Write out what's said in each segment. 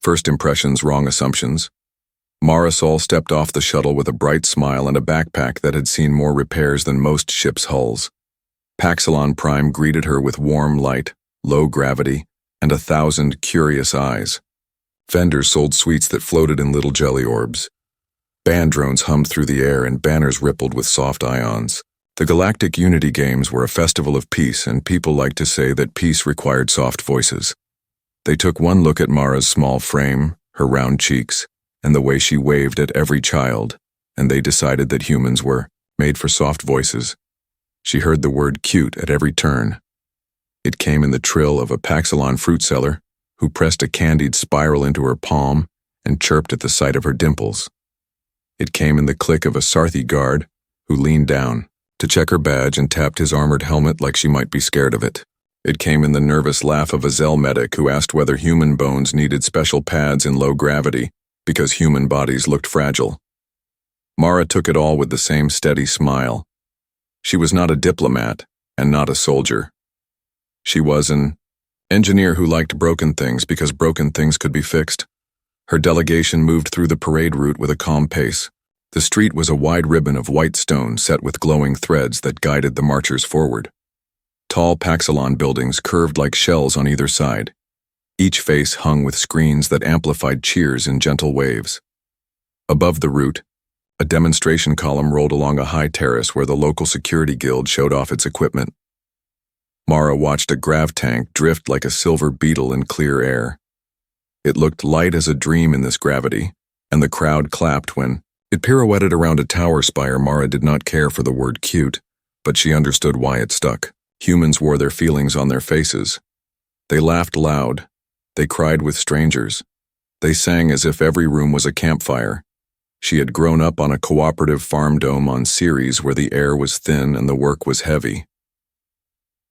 First impressions, wrong assumptions. Marisol stepped off the shuttle with a bright smile and a backpack that had seen more repairs than most ships' hulls. Paxilon Prime greeted her with warm light, low gravity, and 1,000 curious eyes. Vendors sold sweets that floated in little jelly orbs. Band drones hummed through the air and banners rippled with soft ions. The Galactic Unity Games were a festival of peace, and people liked to say that peace required soft voices. They took one look at Mara's small frame, her round cheeks, and the way she waved at every child, and they decided that humans were made for soft voices. She heard the word cute at every turn. It came in the trill of a Paxilon fruit seller who pressed a candied spiral into her palm and chirped at the sight of her dimples. It came in the click of a Sarthi guard who leaned down to check her badge and tapped his armored helmet like she might be scared of it. It came in the nervous laugh of a Zell medic who asked whether human bones needed special pads in low gravity because human bodies looked fragile. Mara took it all with the same steady smile. She was not a diplomat and not a soldier. She was an engineer who liked broken things because broken things could be fixed. Her delegation moved through the parade route with a calm pace. The street was a wide ribbon of white stone set with glowing threads that guided the marchers forward. Tall Paxilon buildings curved like shells on either side. Each face hung with screens that amplified cheers in gentle waves. Above the route, a demonstration column rolled along a high terrace where the local security guild showed off its equipment. Mara watched a grav tank drift like a silver beetle in clear air. It looked light as a dream in this gravity, and the crowd clapped when it pirouetted around a tower spire. Mara did not care for the word cute, but she understood why it stuck. Humans wore their feelings on their faces. They laughed loud. They cried with strangers. They sang as if every room was a campfire. She had grown up on a cooperative farm dome on Ceres where the air was thin and the work was heavy.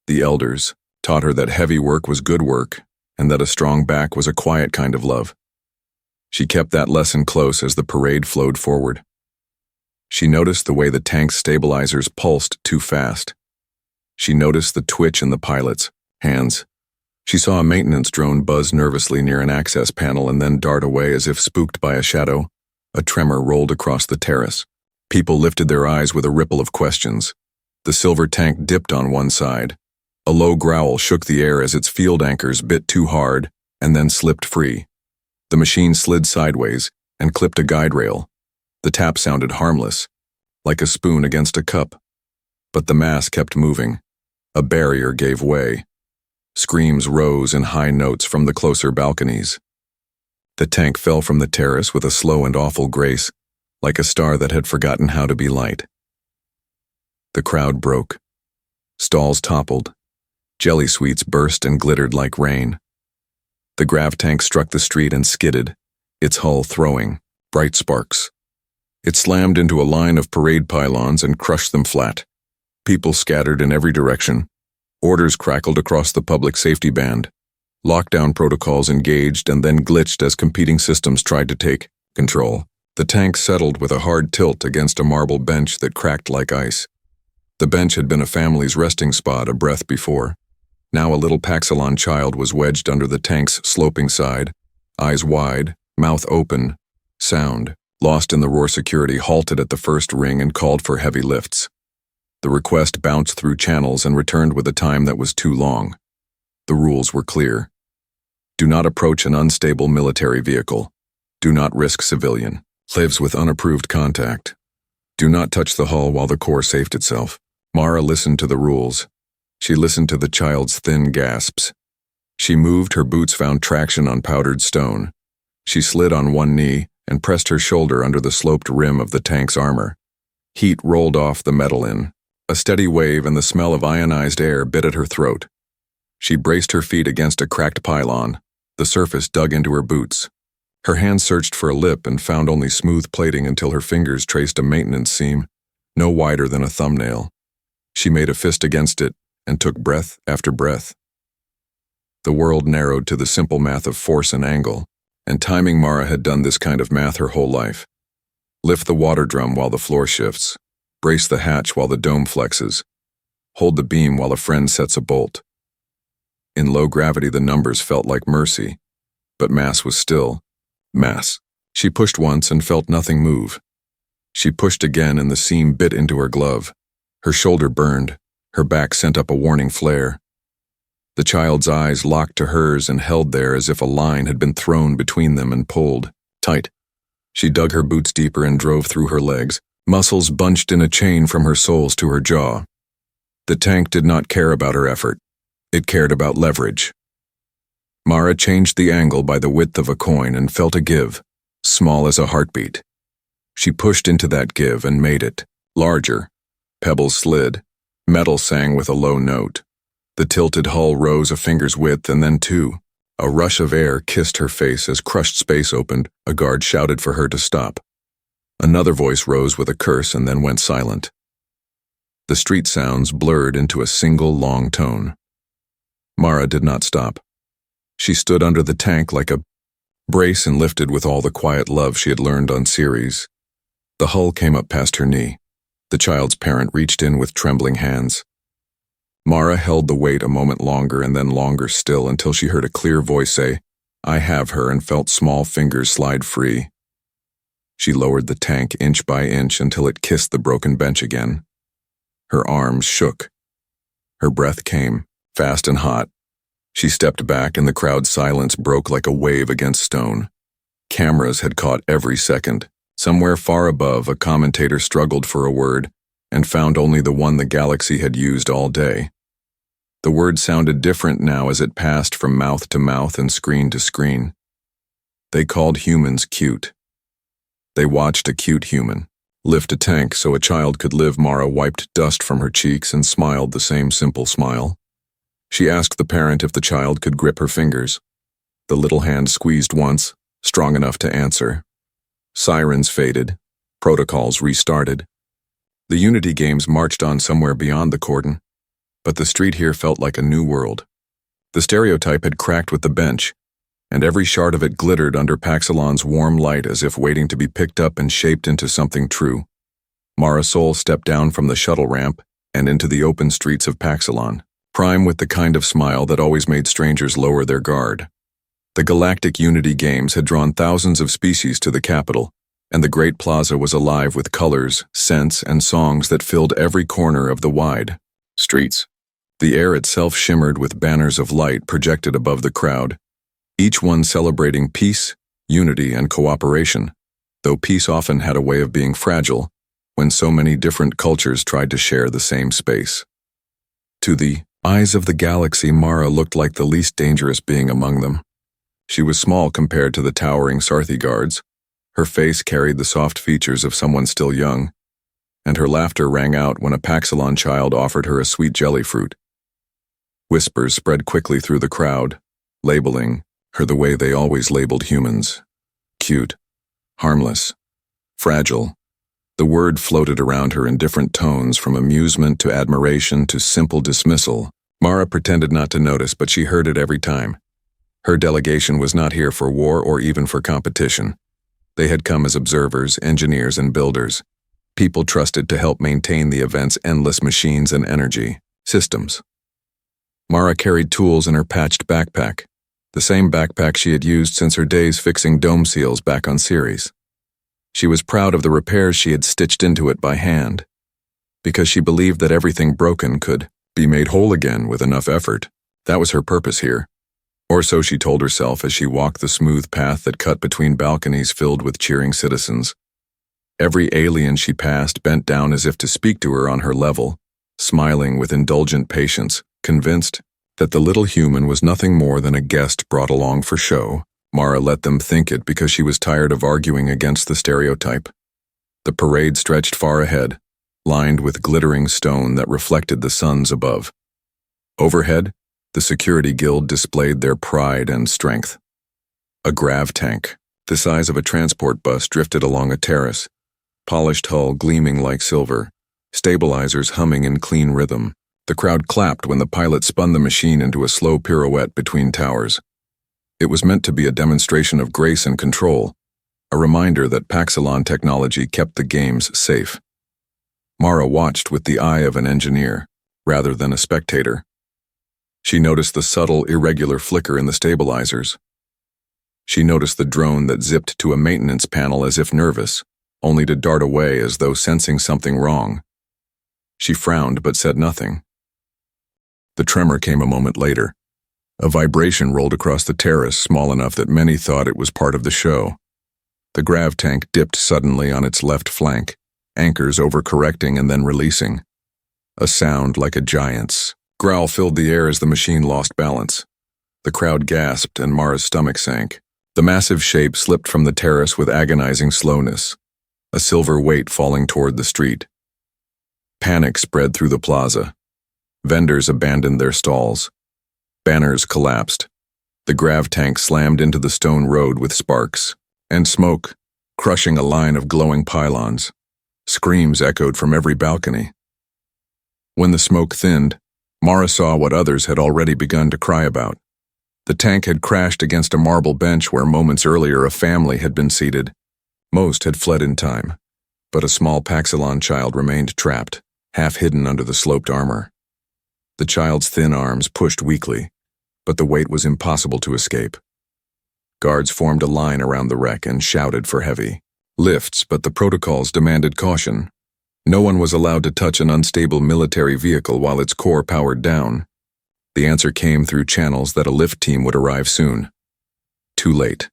The elders taught her that heavy work was good work and that a strong back was a quiet kind of love. She kept that lesson close as the parade flowed forward. She noticed the way the tank's stabilizers pulsed too fast. She noticed the twitch in the pilot's hands. She saw a maintenance drone buzz nervously near an access panel and then dart away as if spooked by a shadow. A tremor rolled across the terrace. People lifted their eyes with a ripple of questions. The silver tank dipped on one side. A low growl shook the air as its field anchors bit too hard and then slipped free. The machine slid sideways and clipped a guide rail. The tap sounded harmless, like a spoon against a cup. But the mass kept moving. A barrier gave way. Screams rose in high notes from the closer balconies. The tank fell from the terrace with a slow and awful grace, like a star that had forgotten how to be light. The crowd broke. Stalls toppled. Jelly sweets burst and glittered like rain. The grav tank struck the street and skidded, its hull throwing bright sparks. It slammed into a line of parade pylons and crushed them flat. People scattered in every direction. Orders crackled across the public safety band. Lockdown protocols engaged and then glitched as competing systems tried to take control. The tank settled with a hard tilt against a marble bench that cracked like ice. The bench had been a family's resting spot a breath before. Now a little Paxilon child was wedged under the tank's sloping side, eyes wide, mouth open. Sound, lost in the roar, security halted at the first ring and called for heavy lifts. The request bounced through channels and returned with a time that was too long. The rules were clear. Do not approach an unstable military vehicle. Do not risk civilian lives with unapproved contact. Do not touch the hull while the core safed itself. Mara listened to the rules. She listened to the child's thin gasps. She moved, her boots found traction on powdered stone. She slid on one knee and pressed her shoulder under the sloped rim of the tank's armor. Heat rolled off the metal in. A steady wave and the smell of ionized air bit at her throat. She braced her feet against a cracked pylon. The surface dug into her boots. Her hands searched for a lip and found only smooth plating until her fingers traced a maintenance seam, no wider than a thumbnail. She made a fist against it and took breath after breath. The world narrowed to the simple math of force and angle, and timing. Mara had done this kind of math her whole life. Lift the water drum while the floor shifts. Brace the hatch while the dome flexes. Hold the beam while a friend sets a bolt. In low gravity, the numbers felt like mercy, but mass was still, Mass. She pushed once and felt nothing move. She pushed again and the seam bit into her glove. Her shoulder burned. Her back sent up a warning flare. The child's eyes locked to hers and held there as if a line had been thrown between them and pulled tight. She dug her boots deeper and drove through her legs, muscles bunched in a chain from her soles to her jaw. The tank did not care about her effort. It cared about leverage. Mara changed the angle by the width of a coin and felt a give, small as a heartbeat. She pushed into that give and made it larger. Pebbles slid. Metal sang with a low note. The tilted hull rose a finger's width and then two. A rush of air kissed her face as crushed space opened. A guard shouted for her to stop. Another voice rose with a curse and then went silent. The street sounds blurred into a single long tone. Mara did not stop. She stood under the tank like a brace and lifted with all the quiet love she had learned on Ceres. The hull came up past her knee. The child's parent reached in with trembling hands. Mara held the weight a moment longer and then longer still until she heard a clear voice say, "I have her," and felt small fingers slide free. She lowered the tank inch by inch until it kissed the broken bench again. Her arms shook. Her breath came, fast and hot. She stepped back and the crowd's silence broke like a wave against stone. Cameras had caught every second. Somewhere far above, a commentator struggled for a word and found only the one the galaxy had used all day. The word sounded different now as it passed from mouth to mouth and screen to screen. They called humans cute. They watched a cute human lift a tank so a child could live. Mara wiped dust from her cheeks and smiled the same simple smile. She asked the parent if the child could grip her fingers. The little hand squeezed once, strong enough to answer. Sirens faded. Protocols restarted. The Unity games marched on somewhere beyond the cordon, but the street here felt like a new world. The stereotype had cracked with the bench, and every shard of it glittered under Paxilon's warm light as if waiting to be picked up and shaped into something true. Marisol stepped down from the shuttle ramp and into the open streets of Paxilon, Prime with the kind of smile that always made strangers lower their guard. The galactic Unity games had drawn thousands of species to the capital, and the great plaza was alive with colors, scents, and songs that filled every corner of the wide streets. The air itself shimmered with banners of light projected above the crowd, each one celebrating peace, unity, and cooperation, though peace often had a way of being fragile when so many different cultures tried to share the same space. To the eyes of the galaxy, Mara looked like the least dangerous being among them. She was small compared to the towering Sarthi guards. Her face carried the soft features of someone still young, and her laughter rang out when a Paxilon child offered her a sweet jelly fruit. Whispers spread quickly through the crowd, labeling her the way they always labeled humans. Cute, harmless, fragile. The word floated around her in different tones, from amusement to admiration to simple dismissal. Mara pretended not to notice, but she heard it every time. Her delegation was not here for war or even for competition. They had come as observers, engineers, and builders, people trusted to help maintain the event's endless machines and energy systems. Mara carried tools in her patched backpack, the same backpack she had used since her days fixing dome seals back on Ceres. She was proud of the repairs she had stitched into it by hand, because she believed that everything broken could be made whole again with enough effort. That was her purpose here. Or so she told herself as she walked the smooth path that cut between balconies filled with cheering citizens. Every alien she passed bent down as if to speak to her on her level, smiling with indulgent patience, convinced that the little human was nothing more than a guest brought along for show. Mara let them think it because she was tired of arguing against the stereotype. The parade stretched far ahead, lined with glittering stone that reflected the suns above. Overhead, the security guild displayed their pride and strength. A grav tank, the size of a transport bus, drifted along a terrace, polished hull gleaming like silver, stabilizers humming in clean rhythm. The crowd clapped when the pilot spun the machine into a slow pirouette between towers. It was meant to be a demonstration of grace and control, a reminder that Paxilon technology kept the games safe. Mara watched with the eye of an engineer, rather than a spectator. She noticed the subtle, irregular flicker in the stabilizers. She noticed the drone that zipped to a maintenance panel as if nervous, only to dart away as though sensing something wrong. She frowned but said nothing. The tremor came a moment later. A vibration rolled across the terrace, small enough that many thought it was part of the show. The grav tank dipped suddenly on its left flank, anchors overcorrecting and then releasing. A sound like a giant's growl filled the air as the machine lost balance. The crowd gasped and Mara's stomach sank. The massive shape slipped from the terrace with agonizing slowness, a silver weight falling toward the street. Panic spread through the plaza. Vendors abandoned their stalls. Banners collapsed. The grav tank slammed into the stone road with sparks and smoke, crushing a line of glowing pylons. Screams echoed from every balcony. When the smoke thinned, Mara saw what others had already begun to cry about. The tank had crashed against a marble bench where moments earlier a family had been seated. Most had fled in time, but a small Paxilon child remained trapped, half hidden under the sloped armor. The child's thin arms pushed weakly, but the weight was impossible to escape. Guards formed a line around the wreck and shouted for heavy lifts, but the protocols demanded caution. No one was allowed to touch an unstable military vehicle while its core powered down. The answer came through channels that a lift team would arrive soon. Too late.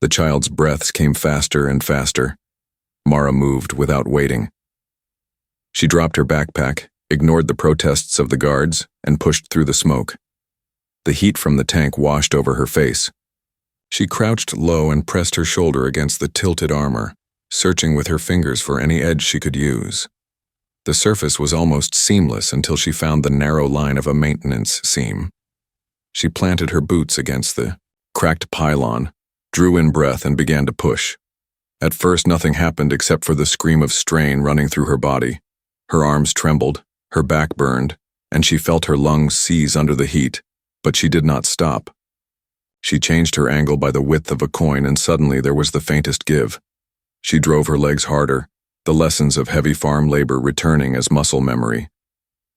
The child's breaths came faster and faster. Mara moved without waiting. She dropped her backpack, ignored the protests of the guards, and pushed through the smoke. The heat from the tank washed over her face. She crouched low and pressed her shoulder against the tilted armor, searching with her fingers for any edge she could use. The surface was almost seamless until she found the narrow line of a maintenance seam. She planted her boots against the cracked pylon, drew in breath, and began to push. At first, nothing happened except for the scream of strain running through her body. Her arms trembled, her back burned, and she felt her lungs seize under the heat, but she did not stop. She changed her angle by the width of a coin, and suddenly there was the faintest give. She drove her legs harder, the lessons of heavy farm labor returning as muscle memory.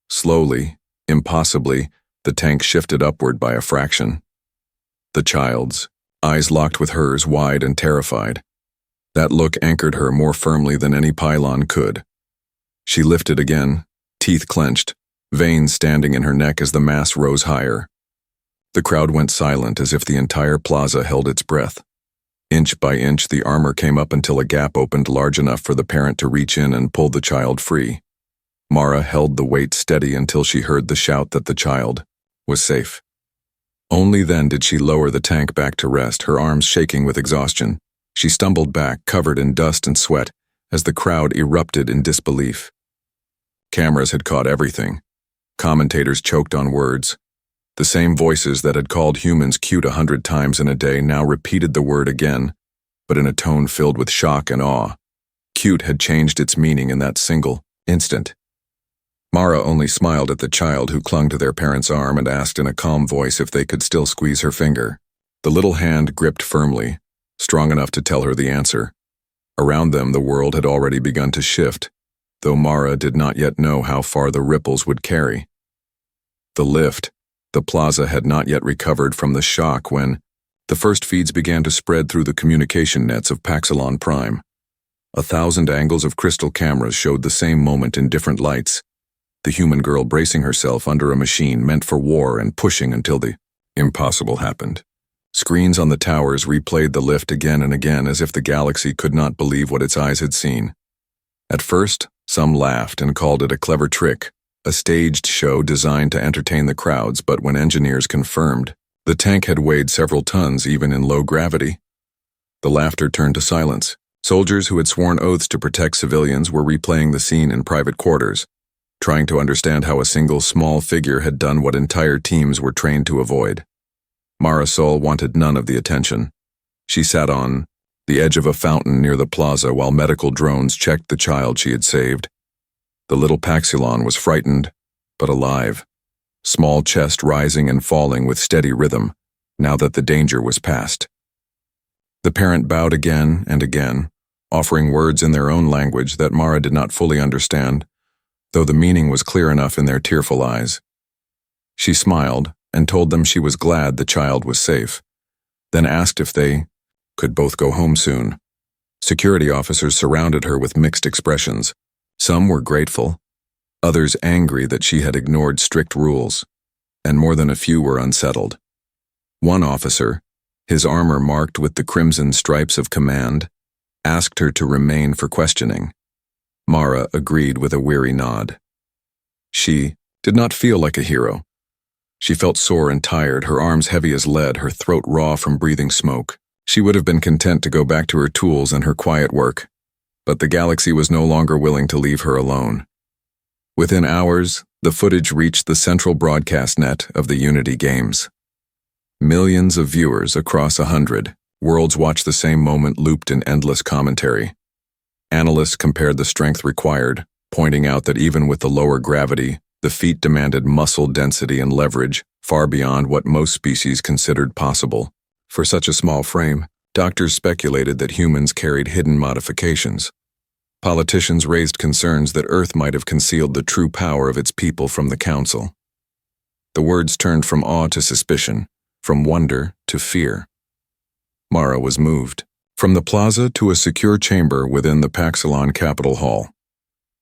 Slowly, impossibly, the tank shifted upward by a fraction. The child's eyes locked with hers, wide and terrified. That look anchored her more firmly than any pylon could. She lifted again, teeth clenched, veins standing in her neck as the mass rose higher. The crowd went silent as if the entire plaza held its breath. Inch by inch, the armor came up until a gap opened large enough for the parent to reach in and pull the child free. Mara held the weight steady until she heard the shout that the child was safe. Only then did she lower the tank back to rest, her arms shaking with exhaustion. She stumbled back, covered in dust and sweat, as the crowd erupted in disbelief. Cameras had caught everything. Commentators choked on words. The same voices that had called humans cute 100 times in a day now repeated the word again, but in a tone filled with shock and awe. Cute had changed its meaning in that single instant. Mara only smiled at the child who clung to their parent's arm and asked in a calm voice if they could still squeeze her finger. The little hand gripped firmly, strong enough to tell her the answer. Around them, the world had already begun to shift, though Mara did not yet know how far the ripples would carry. The plaza had not yet recovered from the shock when the first feeds began to spread through the communication nets of Paxilon Prime. 1,000 angles of crystal cameras showed the same moment in different lights. The human girl bracing herself under a machine meant for war and pushing until the impossible happened. Screens on the towers replayed the lift again and again as if the galaxy could not believe what its eyes had seen. At first, some laughed and called it a clever trick, a staged show designed to entertain the crowds, but when engineers confirmed the tank had weighed several tons even in low gravity, the laughter turned to silence. Soldiers who had sworn oaths to protect civilians were replaying the scene in private quarters, trying to understand how a single small figure had done what entire teams were trained to avoid. Mara Sol wanted none of the attention. She sat on the edge of a fountain near the plaza while medical drones checked the child she had saved. The little Paxilon was frightened, but alive, small chest rising and falling with steady rhythm, now that the danger was past. The parent bowed again and again, offering words in their own language that Mara did not fully understand, though the meaning was clear enough in their tearful eyes. She smiled and told them she was glad the child was safe. then asked if they could both go home soon. Security officers surrounded her with mixed expressions. Some were grateful, others angry that she had ignored strict rules, and more than a few were unsettled. One officer, his armor marked with the crimson stripes of command, asked her to remain for questioning. Mara agreed with a weary nod. She did not feel like a hero. She felt sore and tired, her arms heavy as lead, her throat raw from breathing smoke. She would have been content to go back to her tools and her quiet work, but the galaxy was no longer willing to leave her alone. Within hours, the footage reached the central broadcast net of the Unity games. Millions of viewers across 100 worlds watched the same moment looped in endless commentary. Analysts compared the strength required, pointing out that even with the lower gravity, the feat demanded muscle density and leverage far beyond what most species considered possible. For such a small frame, doctors speculated that humans carried hidden modifications. Politicians raised concerns that Earth might have concealed the true power of its people from the Council. The words turned from awe to suspicion, from wonder to fear. Mara was moved. From the plaza to a secure chamber within the Paxilon Capitol Hall.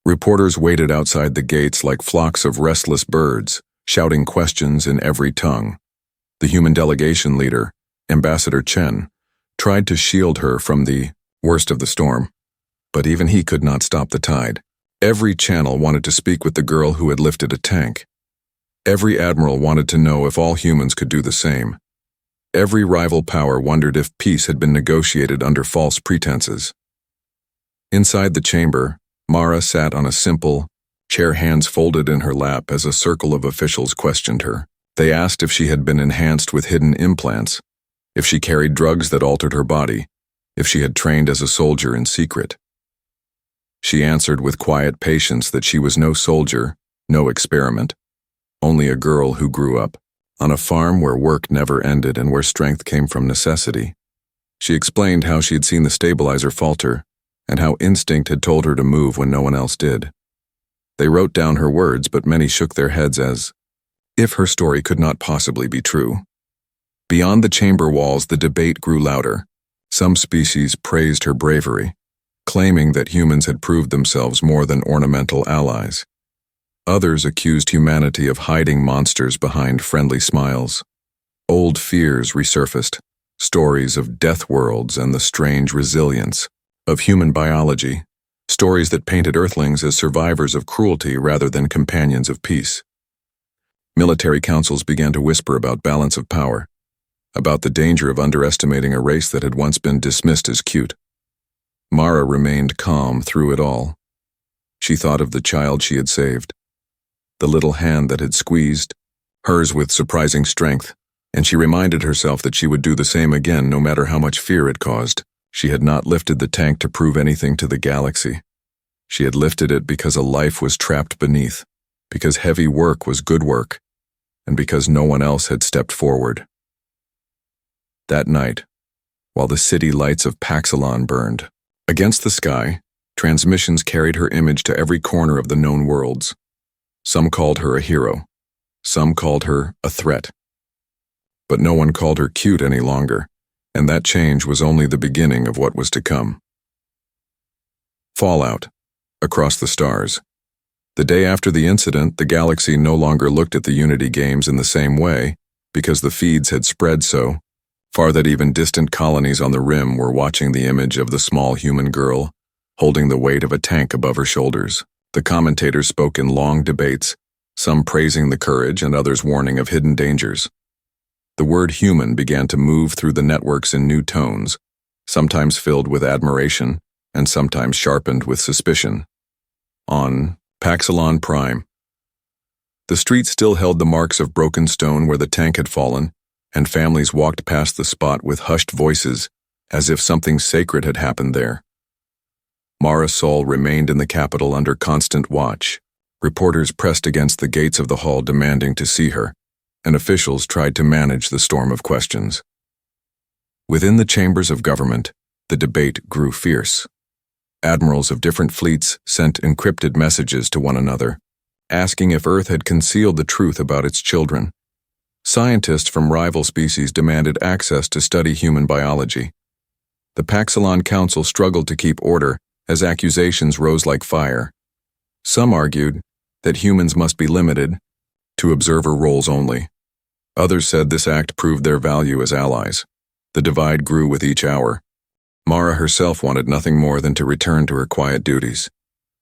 Reporters waited outside the gates like flocks of restless birds, shouting questions in every tongue. The human delegation leader, Ambassador Chen, tried to shield her from the worst of the storm, but even he could not stop the tide. Every channel wanted to speak with the girl who had lifted a tank. Every admiral wanted to know if all humans could do the same. Every rival power wondered if peace had been negotiated under false pretenses. Inside the chamber, Mara sat on a simple chair, hands folded in her lap as a circle of officials questioned her. They asked if she had been enhanced with hidden implants, if she carried drugs that altered her body, if she had trained as a soldier in secret. She answered with quiet patience that she was no soldier, no experiment, only a girl who grew up on a farm where work never ended and where strength came from necessity. She explained how she had seen the stabilizer falter and how instinct had told her to move when no one else did. They wrote down her words, but many shook their heads as if her story could not possibly be true. Beyond the chamber walls, the debate grew louder. Some species praised her bravery, claiming that humans had proved themselves more than ornamental allies. Others accused humanity of hiding monsters behind friendly smiles. Old fears resurfaced, stories of death worlds and the strange resilience of human biology, stories that painted Earthlings as survivors of cruelty rather than companions of peace. Military councils began to whisper about balance of power, about the danger of underestimating a race that had once been dismissed as cute. Mara remained calm through it all. She thought of the child she had saved, the little hand that had squeezed, hers with surprising strength, and she reminded herself that she would do the same again no matter how much fear it caused. She had not lifted the tank to prove anything to the galaxy. She had lifted it because a life was trapped beneath, because heavy work was good work, and because no one else had stepped forward. That night, while the city lights of Paxilon burned, against the sky, transmissions carried her image to every corner of the known worlds. Some called her a hero. Some called her a threat. But no one called her cute any longer, and that change was only the beginning of what was to come. Fallout. Across the stars. The day after the incident, the galaxy no longer looked at the Unity games in the same way, because the feeds had spread so far that even distant colonies on the rim were watching the image of the small human girl, holding the weight of a tank above her shoulders. The commentators spoke in long debates, some praising the courage and others warning of hidden dangers. The word human began to move through the networks in new tones, sometimes filled with admiration and sometimes sharpened with suspicion. On Paxilon Prime, the streets still held the marks of broken stone where the tank had fallen, and families walked past the spot with hushed voices as if something sacred had happened there. Mara Sol remained in the capital under constant watch. Reporters pressed against the gates of the hall demanding to see her, and officials tried to manage the storm of questions. Within the chambers of government, the debate grew fierce. Admirals of different fleets sent encrypted messages to one another, asking if Earth had concealed the truth about its children. Scientists from rival species demanded access to study human biology. The Paxilon Council struggled to keep order as accusations rose like fire. Some argued that humans must be limited to observer roles only. Others said this act proved their value as allies. The divide grew with each hour. Mara herself wanted nothing more than to return to her quiet duties.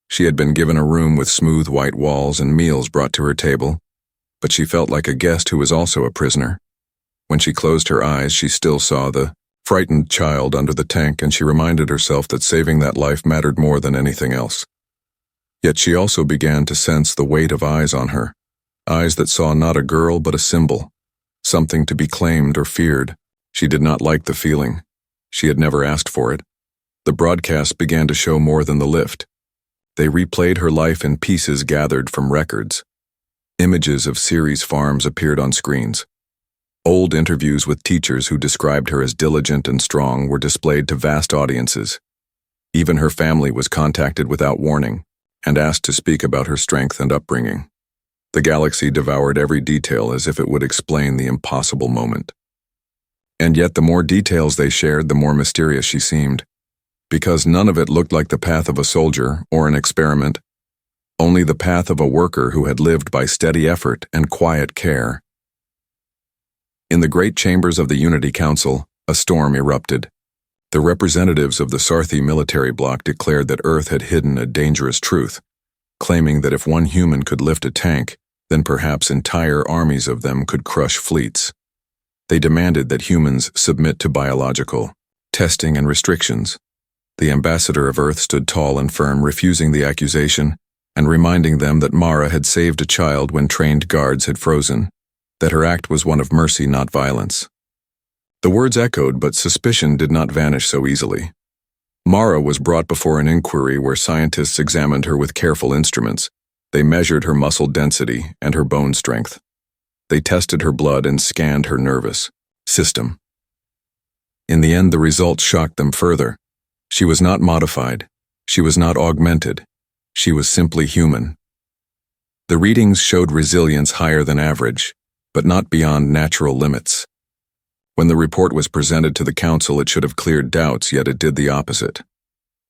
She had been given a room with smooth white walls and meals brought to her table, but she felt like a guest who was also a prisoner. When she closed her eyes, she still saw the frightened child under the tank, and she reminded herself that saving that life mattered more than anything else. Yet she also began to sense the weight of eyes on her, eyes that saw not a girl but a symbol, something to be claimed or feared. She did not like the feeling. She had never asked for it. The broadcasts began to show more than the lift. They replayed her life in pieces gathered from records. Images of Ceres farms appeared on screens. Old interviews with teachers who described her as diligent and strong were displayed to vast audiences. Even her family was contacted without warning and asked to speak about her strength and upbringing. The galaxy devoured every detail as if it would explain the impossible moment. And yet the more details they shared, the more mysterious she seemed, because none of it looked like the path of a soldier or an experiment, only the path of a worker who had lived by steady effort and quiet care. In the great chambers of the Unity Council, a storm erupted. The representatives of the Sarthi military bloc declared that Earth had hidden a dangerous truth, claiming that if one human could lift a tank, then perhaps entire armies of them could crush fleets. They demanded that humans submit to biological testing and restrictions. The ambassador of Earth stood tall and firm, refusing the accusation and reminding them that Mara had saved a child when trained guards had frozen, that her act was one of mercy, not violence. The words echoed, but suspicion did not vanish so easily. Mara was brought before an inquiry where scientists examined her with careful instruments. They measured her muscle density and her bone strength. They tested her blood and scanned her nervous system. In the end, the results shocked them further. She was not modified. She was not augmented. She was simply human. The readings showed resilience higher than average, but not beyond natural limits. When the report was presented to the council, it should have cleared doubts, yet it did the opposite.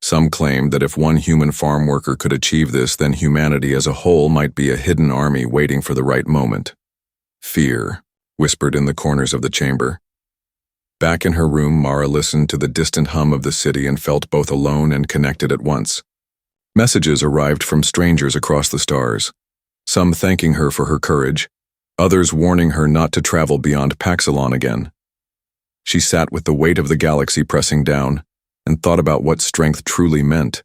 Some claimed that if one human farm worker could achieve this, then humanity as a whole might be a hidden army waiting for the right moment. Fear whispered in the corners of the chamber. Back in her room, Mara listened to the distant hum of the city and felt both alone and connected at once. Messages arrived from strangers across the stars, some thanking her for her courage, others warning her not to travel beyond Paxilon again. She sat with the weight of the galaxy pressing down and thought about what strength truly meant.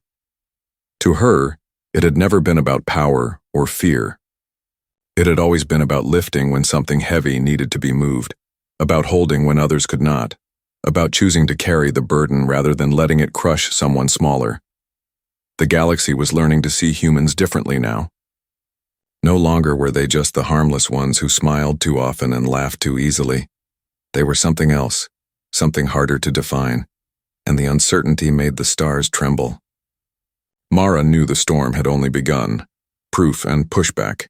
To her, it had never been about power or fear. It had always been about lifting when something heavy needed to be moved, about holding when others could not, about choosing to carry the burden rather than letting it crush someone smaller. The galaxy was learning to see humans differently now. No longer were they just the harmless ones who smiled too often and laughed too easily. They were something else, something harder to define, and the uncertainty made the stars tremble. Mara knew the storm had only begun, proof and pushback.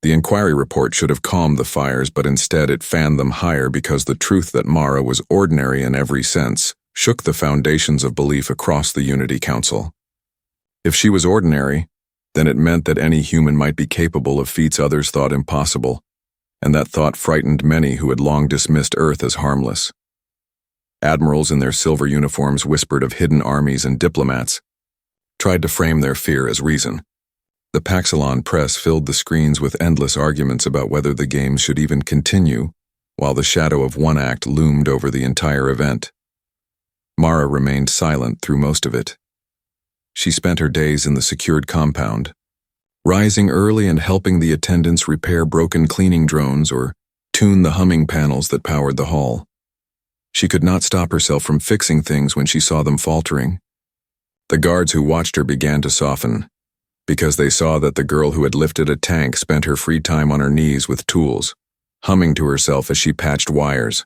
The inquiry report should have calmed the fires, but instead it fanned them higher because the truth that Mara was ordinary in every sense shook the foundations of belief across the Unity Council. If she was ordinary, then it meant that any human might be capable of feats others thought impossible, and that thought frightened many who had long dismissed Earth as harmless. Admirals in their silver uniforms whispered of hidden armies, and diplomats tried to frame their fear as reason. The Paxilon press filled the screens with endless arguments about whether the games should even continue, while the shadow of one act loomed over the entire event. Mara remained silent through most of it. She spent her days in the secured compound, rising early and helping the attendants repair broken cleaning drones or tune the humming panels that powered the hall. She could not stop herself from fixing things when she saw them faltering. The guards who watched her began to soften, because they saw that the girl who had lifted a tank spent her free time on her knees with tools, humming to herself as she patched wires.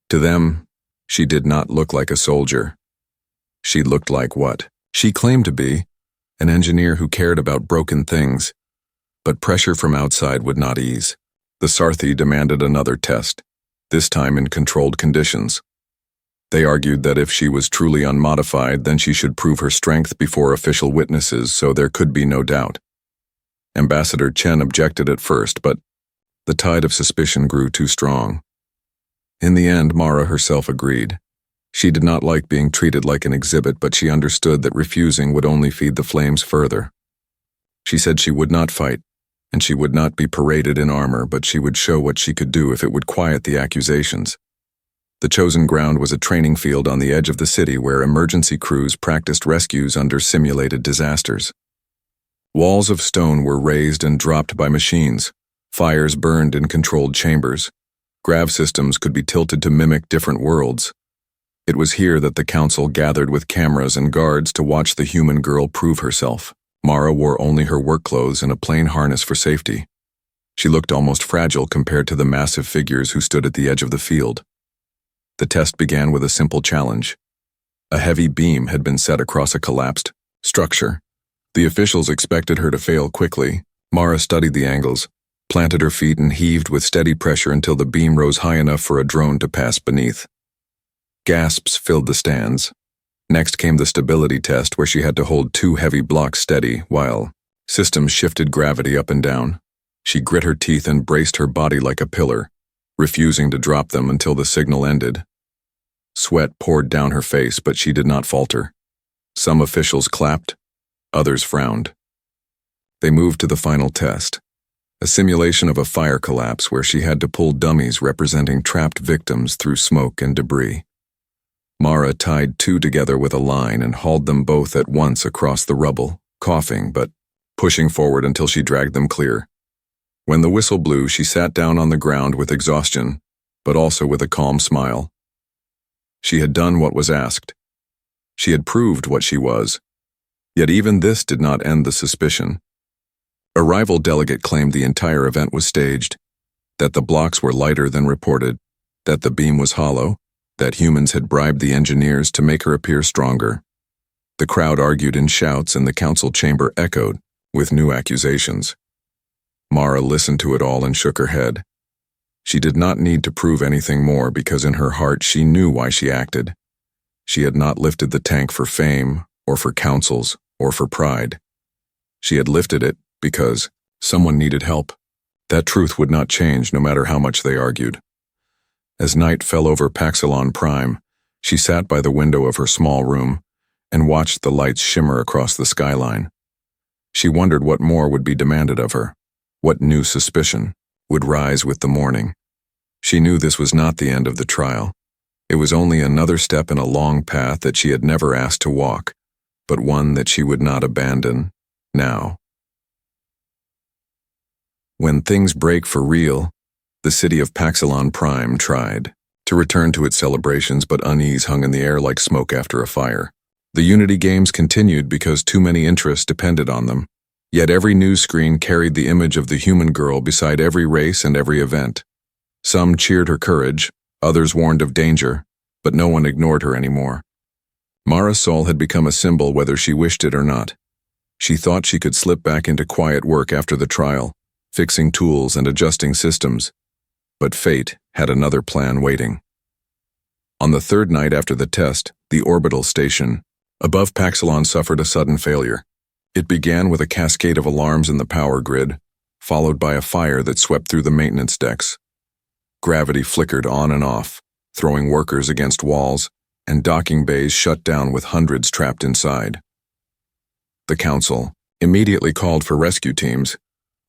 To them, she did not look like a soldier. She looked like what she claimed to be, an engineer who cared about broken things, but pressure from outside would not ease. The Sarthi demanded another test, this time in controlled conditions. They argued that if she was truly unmodified, then she should prove her strength before official witnesses so there could be no doubt. Ambassador Chen objected at first, but the tide of suspicion grew too strong. In the end, Mara herself agreed. She did not like being treated like an exhibit, but she understood that refusing would only feed the flames further. She said she would not fight, and she would not be paraded in armor, but she would show what she could do if it would quiet the accusations. The chosen ground was a training field on the edge of the city where emergency crews practiced rescues under simulated disasters. Walls of stone were raised and dropped by machines. Fires burned in controlled chambers. Grav systems could be tilted to mimic different worlds. It was here that the council gathered with cameras and guards to watch the human girl prove herself. Mara wore only her work clothes and a plain harness for safety. She looked almost fragile compared to the massive figures who stood at the edge of the field. The test began with a simple challenge. A heavy beam had been set across a collapsed structure. The officials expected her to fail quickly. Mara studied the angles, planted her feet and heaved with steady pressure until the beam rose high enough for a drone to pass beneath. Gasps filled the stands. Next came the stability test, where she had to hold 2 heavy blocks steady while systems shifted gravity up and down. She grit her teeth and braced her body like a pillar, refusing to drop them until the signal ended. Sweat poured down her face, but she did not falter. Some officials clapped, others frowned. They moved to the final test, a simulation of a fire collapse where she had to pull dummies representing trapped victims through smoke and debris. Mara tied 2 together with a line and hauled them both at once across the rubble, coughing but pushing forward until she dragged them clear. When the whistle blew, she sat down on the ground with exhaustion, but also with a calm smile. She had done what was asked. She had proved what she was. Yet even this did not end the suspicion. A rival delegate claimed the entire event was staged, that the blocks were lighter than reported, that the beam was hollow, that humans had bribed the engineers to make her appear stronger. The crowd argued in shouts and the council chamber echoed with new accusations. Mara listened to it all and shook her head. She did not need to prove anything more because in her heart she knew why she acted. She had not lifted the tank for fame, or for councils, or for pride. She had lifted it because someone needed help. That truth would not change no matter how much they argued. As night fell over Paxilon Prime, she sat by the window of her small room and watched the lights shimmer across the skyline. She wondered what more would be demanded of her, what new suspicion would rise with the morning. She knew this was not the end of the trial. It was only another step in a long path that she had never asked to walk, but one that she would not abandon now. When things break for real, the city of Paxilon Prime tried to return to its celebrations, but unease hung in the air like smoke after a fire. The Unity games continued because too many interests depended on them, yet every news screen carried the image of the human girl beside every race and every event. Some cheered her courage, others warned of danger, but no one ignored her anymore. Mara's soul had become a symbol whether she wished it or not. She thought she could slip back into quiet work after the trial, fixing tools and adjusting systems. But fate had another plan waiting. On the 3rd night after the test, the orbital station above Paxilon suffered a sudden failure. It began with a cascade of alarms in the power grid, followed by a fire that swept through the maintenance decks. Gravity flickered on and off, throwing workers against walls, and docking bays shut down with hundreds trapped inside. The council immediately called for rescue teams,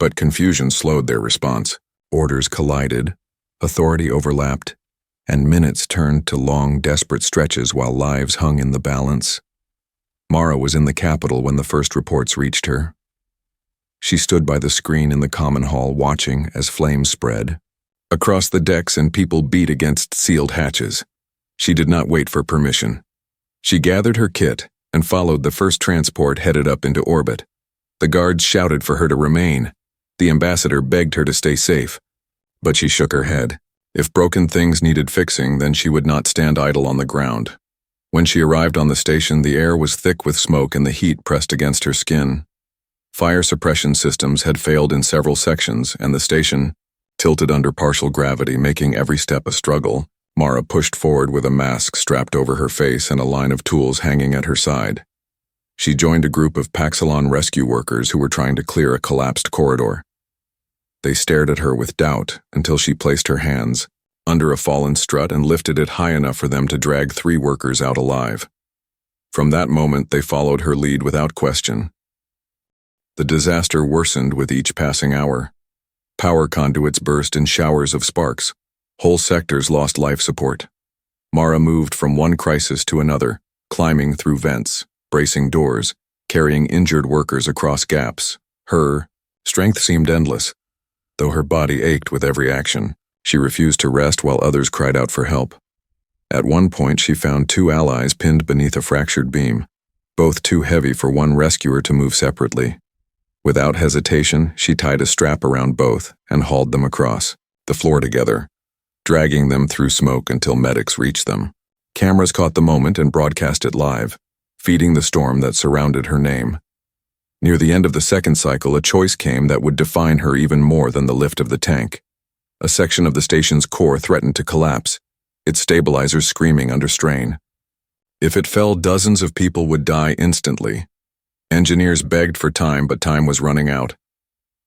but confusion slowed their response. Orders collided, authority overlapped, and minutes turned to long, desperate stretches while lives hung in the balance. Mara was in the capital when the first reports reached her. She stood by the screen in the common hall watching as flames spread across the decks and people beat against sealed hatches. She did not wait for permission. She gathered her kit and followed the first transport headed up into orbit. The guards shouted for her to remain. The ambassador begged her to stay safe, but she shook her head. If broken things needed fixing, then she would not stand idle on the ground. When she arrived on the station, the air was thick with smoke and the heat pressed against her skin. Fire suppression systems had failed in several sections, and the station Tilted under partial gravity, making every step a struggle, Mara pushed forward with a mask strapped over her face and a line of tools hanging at her side. She joined a group of Paxilon rescue workers who were trying to clear a collapsed corridor. They stared at her with doubt until she placed her hands under a fallen strut and lifted it high enough for them to drag 3 workers out alive. From that moment, they followed her lead without question. The disaster worsened with each passing hour. Power conduits burst in showers of sparks. Whole sectors lost life support. Mara moved from one crisis to another, climbing through vents, bracing doors, carrying injured workers across gaps. Her strength seemed endless. Though her body ached with every action, she refused to rest while others cried out for help. At one point, she found 2 allies pinned beneath a fractured beam, both too heavy for one rescuer to move separately. Without hesitation, she tied a strap around both and hauled them across the floor together, dragging them through smoke until medics reached them. Cameras caught the moment and broadcast it live, feeding the storm that surrounded her name. Near the end of the second cycle, a choice came that would define her even more than the lift of the tank. A section of the station's core threatened to collapse, its stabilizers screaming under strain. If it fell, dozens of people would die instantly. Engineers begged for time, but time was running out.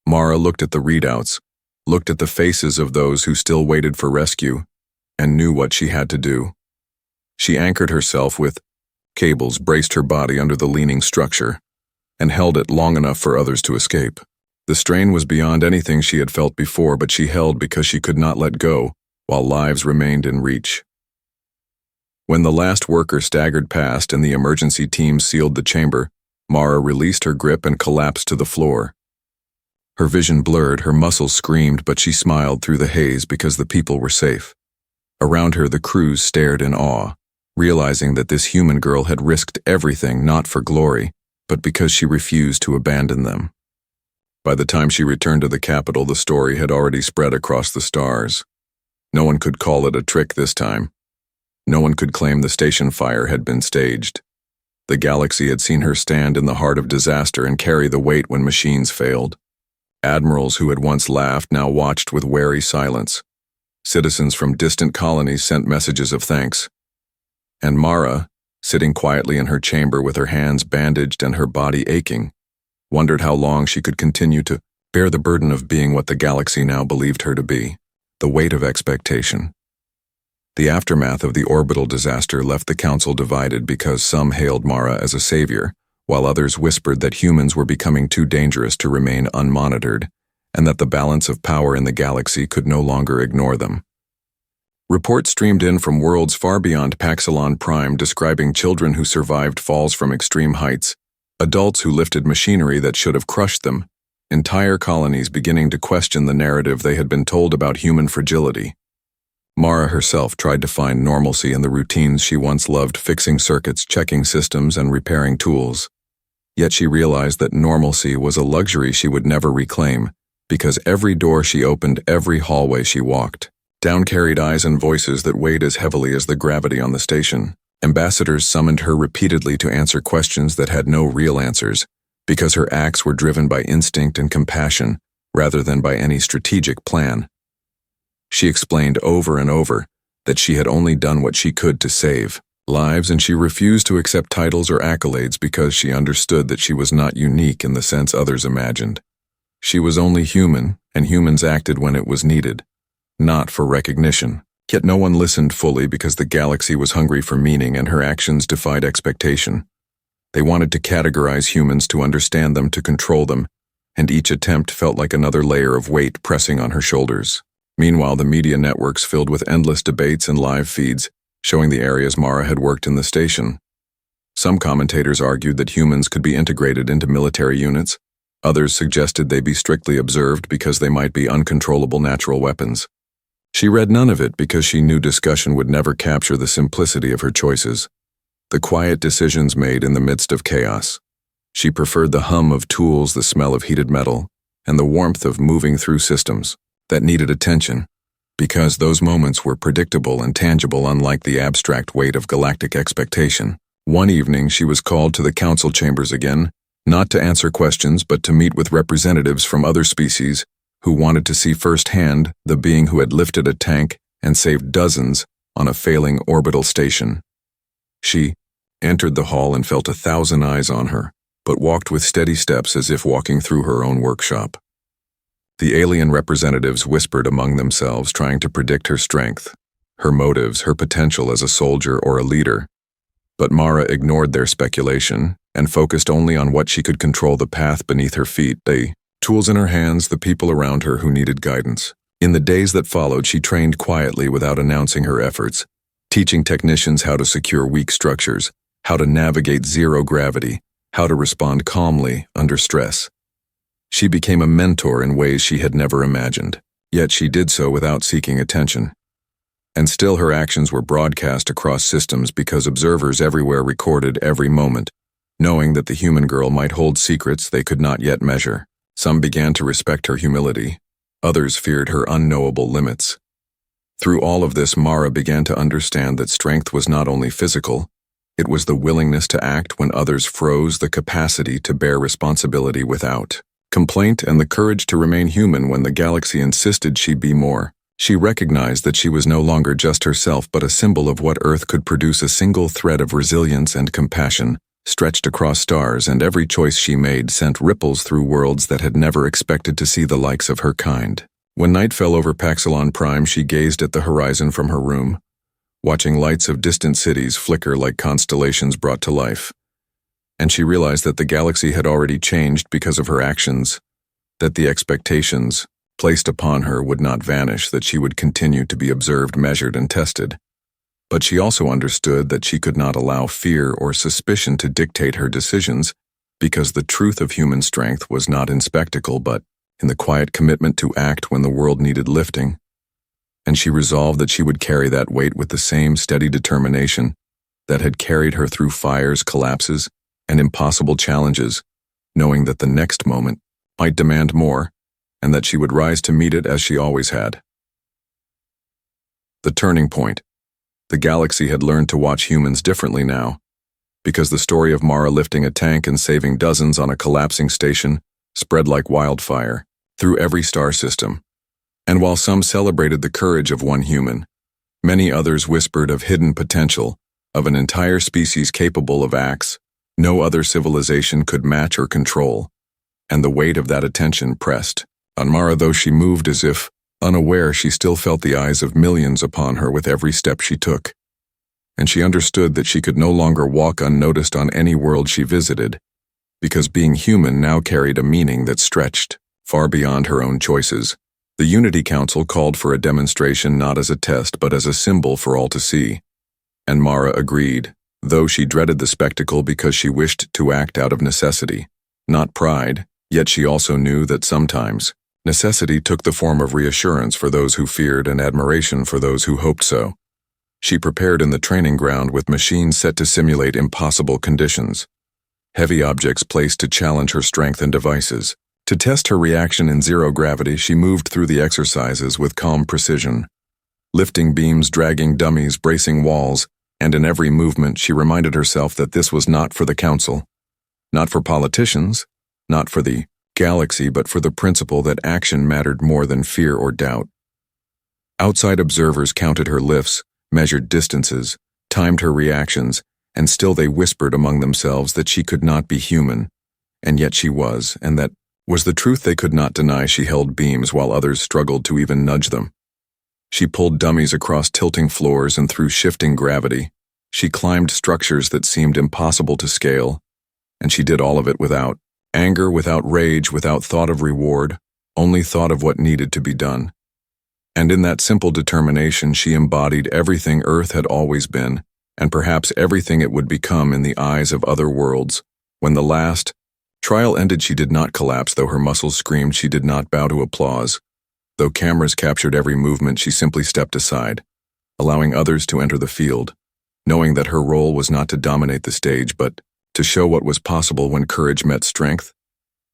Mara looked at the readouts, looked at the faces of those who still waited for rescue, and knew what she had to do. She anchored herself with cables, braced her body under the leaning structure, and held it long enough for others to escape. The strain was beyond anything she had felt before, but she held because she could not let go, while lives remained in reach. When the last worker staggered past and the emergency team sealed the chamber, Mara released her grip and collapsed to the floor. Her vision blurred, her muscles screamed, but she smiled through the haze because the people were safe. Around her, the crews stared in awe, realizing that this human girl had risked everything not for glory, but because she refused to abandon them. By the time she returned to the capital, the story had already spread across the stars. No one could call it a trick this time. No one could claim the station fire had been staged. The galaxy had seen her stand in the heart of disaster and carry the weight when machines failed. Admirals who had once laughed now watched with wary silence. Citizens from distant colonies sent messages of thanks. And Mara, sitting quietly in her chamber with her hands bandaged and her body aching, wondered how long she could continue to bear the burden of being what the galaxy now believed her to be, the weight of expectation. The aftermath of the orbital disaster left the council divided because some hailed Mara as a savior, while others whispered that humans were becoming too dangerous to remain unmonitored, and that the balance of power in the galaxy could no longer ignore them. Reports streamed in from worlds far beyond Paxilon Prime describing children who survived falls from extreme heights, adults who lifted machinery that should have crushed them, entire colonies beginning to question the narrative they had been told about human fragility. Mara herself tried to find normalcy in the routines she once loved, fixing circuits, checking systems, and repairing tools. Yet she realized that normalcy was a luxury she would never reclaim, because every door she opened, every hallway she walked, down carried eyes and voices that weighed as heavily as the gravity on the station. Ambassadors summoned her repeatedly to answer questions that had no real answers, because her acts were driven by instinct and compassion, rather than by any strategic plan. She explained over and over that she had only done what she could to save lives, and she refused to accept titles or accolades because she understood that she was not unique in the sense others imagined. She was only human, and humans acted when it was needed, not for recognition. Yet no one listened fully because the galaxy was hungry for meaning and her actions defied expectation. They wanted to categorize humans, to understand them, to control them, and each attempt felt like another layer of weight pressing on her shoulders. Meanwhile, the media networks filled with endless debates and live feeds, showing the areas Mara had worked in the station. Some commentators argued that humans could be integrated into military units. Others suggested they be strictly observed because they might be uncontrollable natural weapons. She read none of it because she knew discussion would never capture the simplicity of her choices, the quiet decisions made in the midst of chaos. She preferred the hum of tools, the smell of heated metal, and the warmth of moving through systems that needed attention, because those moments were predictable and tangible, unlike the abstract weight of galactic expectation. One evening, she was called to the council chambers again, not to answer questions but to meet with representatives from other species who wanted to see firsthand the being who had lifted a tank and saved dozens on a failing orbital station. She entered the hall and felt 1,000 eyes on her, but walked with steady steps as if walking through her own workshop. The alien representatives whispered among themselves, trying to predict her strength, her motives, her potential as a soldier or a leader. But Mara ignored their speculation and focused only on what she could control: the path beneath her feet, the tools in her hands, the people around her who needed guidance. In the days that followed, she trained quietly without announcing her efforts, teaching technicians how to secure weak structures, how to navigate zero gravity, how to respond calmly under stress. She became a mentor in ways she had never imagined, yet she did so without seeking attention. And still her actions were broadcast across systems because observers everywhere recorded every moment, knowing that the human girl might hold secrets they could not yet measure. Some began to respect her humility, others feared her unknowable limits. Through all of this, Mara began to understand that strength was not only physical, it was the willingness to act when others froze, the capacity to bear responsibility without complaint, and the courage to remain human when the galaxy insisted she be more. She recognized that she was no longer just herself, but a symbol of what Earth could produce: a single thread of resilience and compassion, stretched across stars, and every choice she made sent ripples through worlds that had never expected to see the likes of her kind. When night fell over Paxilon Prime, she gazed at the horizon from her room, watching lights of distant cities flicker like constellations brought to life. And she realized that the galaxy had already changed because of her actions, that the expectations placed upon her would not vanish, that she would continue to be observed, measured, and tested. But she also understood that she could not allow fear or suspicion to dictate her decisions, because the truth of human strength was not in spectacle but in the quiet commitment to act when the world needed lifting. And she resolved that she would carry that weight with the same steady determination that had carried her through fires, collapses, and impossible challenges, knowing that the next moment might demand more, and that she would rise to meet it as she always had. The turning point. The galaxy had learned to watch humans differently now, because the story of Mara lifting a tank and saving dozens on a collapsing station spread like wildfire through every star system. And while some celebrated the courage of one human, many others whispered of hidden potential, of an entire species capable of acts no other civilization could match or control. And the weight of that attention pressed on Mara. Though she moved as if unaware, she still felt the eyes of millions upon her with every step she took. And she understood that she could no longer walk unnoticed on any world she visited, because being human now carried a meaning that stretched far beyond her own choices. The Unity Council called for a demonstration, not as a test but as a symbol for all to see. And Mara agreed, though she dreaded the spectacle because she wished to act out of necessity, not pride. Yet she also knew that sometimes necessity took the form of reassurance for those who feared and admiration for those who hoped so. She prepared in the training ground with machines set to simulate impossible conditions, heavy objects placed to challenge her strength and devices. To test her reaction in zero gravity, she moved through the exercises with calm precision, lifting beams, dragging dummies, bracing walls, and in every movement she reminded herself that this was not for the council, not for politicians, not for the galaxy, but for the principle that action mattered more than fear or doubt. Outside observers counted her lifts, measured distances, timed her reactions, and still they whispered among themselves that she could not be human, and yet she was, and that was the truth they could not deny. She held beams while others struggled to even nudge them. She pulled dummies across tilting floors and through shifting gravity. She climbed structures that seemed impossible to scale, and she did all of it without anger, without rage, without thought of reward, only thought of what needed to be done. And in that simple determination she embodied everything Earth had always been, and perhaps everything it would become in the eyes of other worlds. When the last trial ended, she did not collapse. Though her muscles screamed, she did not bow to applause. Though cameras captured every movement, she simply stepped aside, allowing others to enter the field, knowing that her role was not to dominate the stage, but to show what was possible when courage met strength,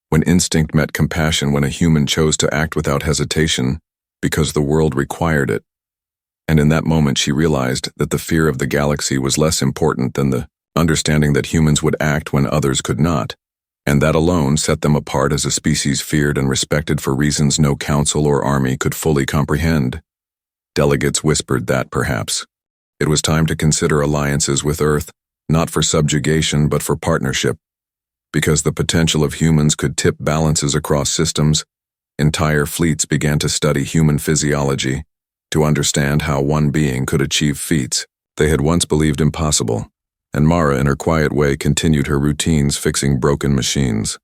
when instinct met compassion, when a human chose to act without hesitation because the world required it. And in that moment she realized that the fear of the galaxy was less important than the understanding that humans would act when others could not, and that alone set them apart as a species feared and respected for reasons no council or army could fully comprehend. Delegates whispered that, perhaps, it was time to consider alliances with Earth, not for subjugation but for partnership. Because the potential of humans could tip balances across systems, entire fleets began to study human physiology, to understand how one being could achieve feats they had once believed impossible. And Mara, in her quiet way, continued her routines fixing broken machines,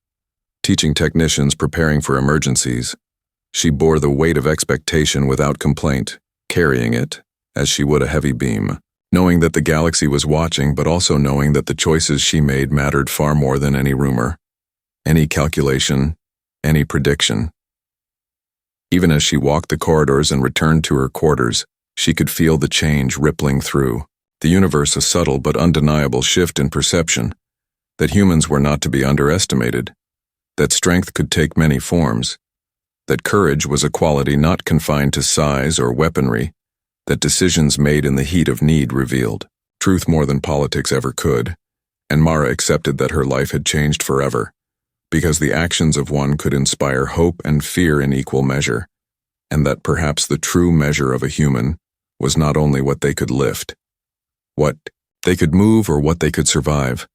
teaching technicians, preparing for emergencies. She bore the weight of expectation without complaint, carrying it as she would a heavy beam, knowing that the galaxy was watching, but also knowing that the choices she made mattered far more than any rumor, any calculation, any prediction. Even as she walked the corridors and returned to her quarters, she could feel the change rippling through the universe, a subtle but undeniable shift in perception, that humans were not to be underestimated, that strength could take many forms, that courage was a quality not confined to size or weaponry, that decisions made in the heat of need revealed truth more than politics ever could, and Mara accepted that her life had changed forever, because the actions of one could inspire hope and fear in equal measure, and that perhaps the true measure of a human was not only what they could lift, what they could move or what they could survive,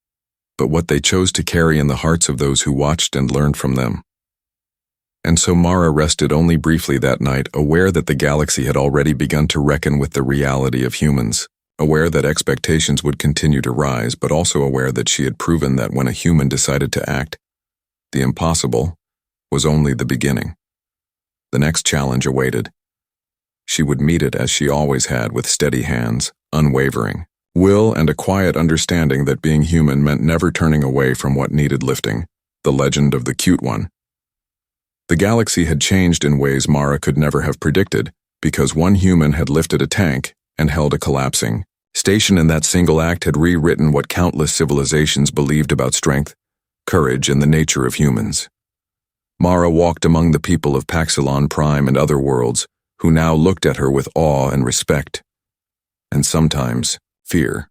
but what they chose to carry in the hearts of those who watched and learned from them. And so Mara rested only briefly that night, aware that the galaxy had already begun to reckon with the reality of humans, aware that expectations would continue to rise, but also aware that she had proven that when a human decided to act, the impossible was only the beginning. The next challenge awaited. She would meet it as she always had, with steady hands, unwavering will, and a quiet understanding that being human meant never turning away from what needed lifting, the legend of the cute one. The galaxy had changed in ways Mara could never have predicted, because one human had lifted a tank and held a collapsing station, and that single act had rewritten what countless civilizations believed about strength, courage, and the nature of humans. Mara walked among the people of Paxilon Prime and other worlds, who now looked at her with awe and respect, and sometimes fear.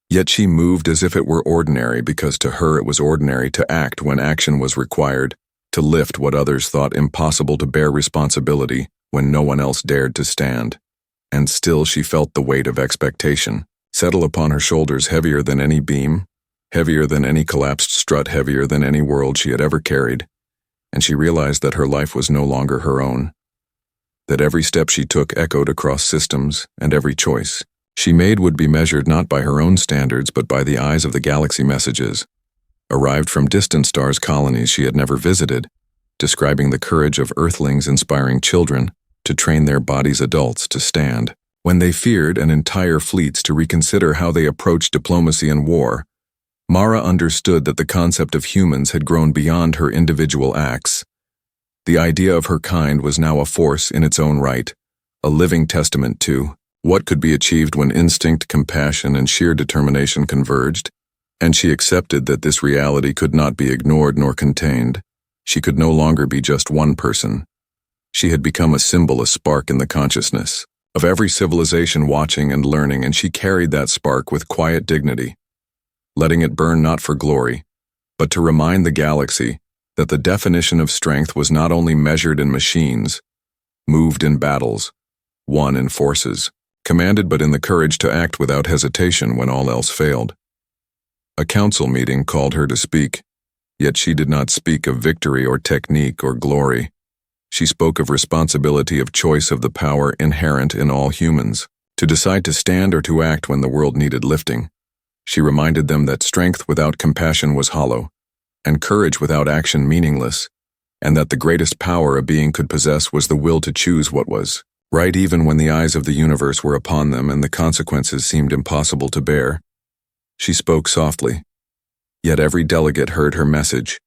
Yet she moved as if it were ordinary, because to her it was ordinary to act when action was required, to lift what others thought impossible, to bear responsibility when no one else dared to stand. And still she felt the weight of expectation settle upon her shoulders, heavier than any beam, heavier than any collapsed strut, heavier than any world she had ever carried. And she realized that her life was no longer her own, that every step she took echoed across systems, and every choice she made would be measured not by her own standards but by the eyes of the galaxy. Messages arrived from distant stars, colonies she had never visited, describing the courage of Earthlings, inspiring children to train their bodies, adults to stand when they feared, and entire fleets to reconsider how they approached diplomacy and war. Mara understood that the concept of humans had grown beyond her individual acts. The idea of her kind was now a force in its own right, a living testament to what could be achieved when instinct, compassion, and sheer determination converged, and she accepted that this reality could not be ignored nor contained. She could no longer be just one person. She had become a symbol, a spark in the consciousness of every civilization watching and learning, and she carried that spark with quiet dignity, letting it burn not for glory, but to remind the galaxy that the definition of strength was not only measured in machines, moved in battles, won in forces, commanded, but in the courage to act without hesitation when all else failed. A council meeting called her to speak, yet she did not speak of victory or technique or glory. She spoke of responsibility, of choice, of the power inherent in all humans, to decide to stand or to act when the world needed lifting. She reminded them that strength without compassion was hollow, and courage without action meaningless, and that the greatest power a being could possess was the will to choose what was right, even when the eyes of the universe were upon them and the consequences seemed impossible to bear. She spoke softly, yet every delegate heard her message.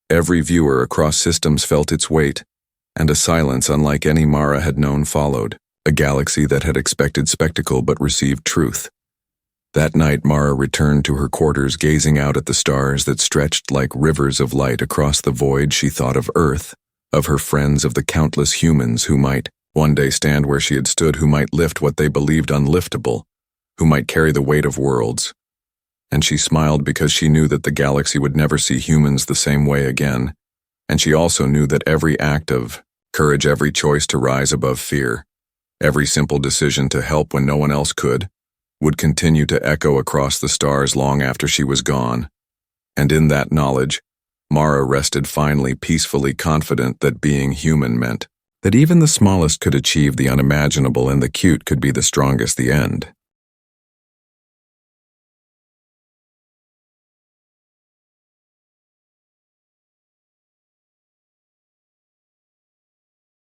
Every viewer across systems felt its weight, and a silence unlike any Mara had known followed, a galaxy that had expected spectacle but received truth. That night Mara returned to her quarters, gazing out at the stars that stretched like rivers of light across the void. She thought of Earth, of her friends, of the countless humans who might one day stand where she had stood, who might lift what they believed unliftable, who might carry the weight of worlds. and she smiled because she knew that the galaxy would never see humans the same way again, and she also knew that every act of courage, every choice to rise above fear, every simple decision to help when no one else could, would continue to echo across the stars long after she was gone. And in that knowledge, Mara rested finally, peacefully confident that being human meant that even the smallest could achieve the unimaginable and the cute could be the strongest the end.